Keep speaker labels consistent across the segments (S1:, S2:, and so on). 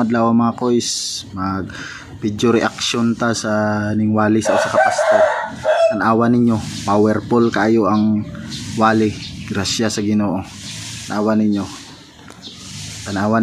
S1: adlaw mga koys, mag video reaction ta sa ning wali sa usa ka pasto. Tanawa ninyo, powerful kayo ang wali. Grasya sa Ginoo. Tanawa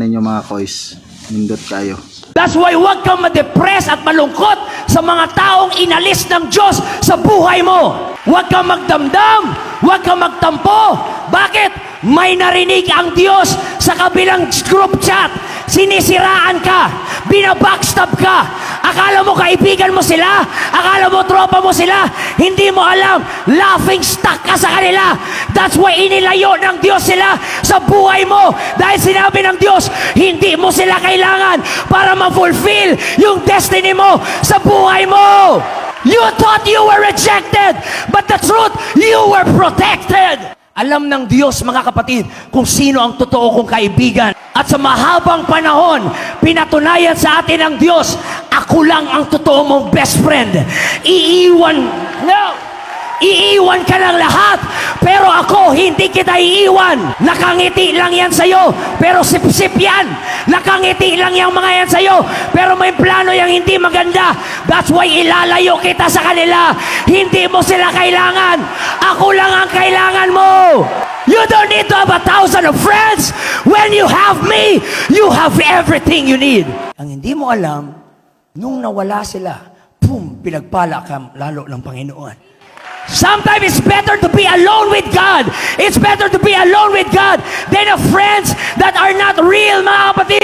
S1: ninyo mga koys. Nindot kayo.
S2: That's why huwag kang ma-depress at malungkot sa mga taong inalis ng Diyos sa buhay mo. Huwag kang magdamdam, huwag kang magtampo. Bakit? May narinig ang Diyos sa kabilang group chat. Sinisiraan ka, binabackstab ka. Akala mo kaibigan mo sila, akala mo tropa mo sila, hindi mo alam, laughing stock ka sa kanila. That's why inilayo ng Diyos sila sa buhay mo. Dahil sinabi ng Diyos, hindi mo sila kailangan para ma-fulfill yung destiny mo sa buhay mo. You thought you were rejected, but the truth, you were protected. Alam ng Diyos, mga kapatid, kung sino ang totoo kong kaibigan. At sa mahabang panahon, pinatunayan sa atin ng Diyos, ako lang ang totoo mong best friend. Iiwan ka ng lahat, pero ako hindi kita iiwan. Nakangiti lang yan sa'yo, pero sip-sip yan. Nakangiti lang yung mga yan sa'yo, pero may plano yung hindi maganda. That's why ilalayo kita sa kanila. Hindi mo sila kailangan. Ako lang ang kailangan mo. You don't need to have 1,000 of friends. When you have me, you have everything you need. Ang hindi mo alam, nung nawala sila, pinagpala ka lalo ng Panginoon. Sometimes it's better to be alone with God. It's better to be alone with God than of friends that are not real, mga kapatid.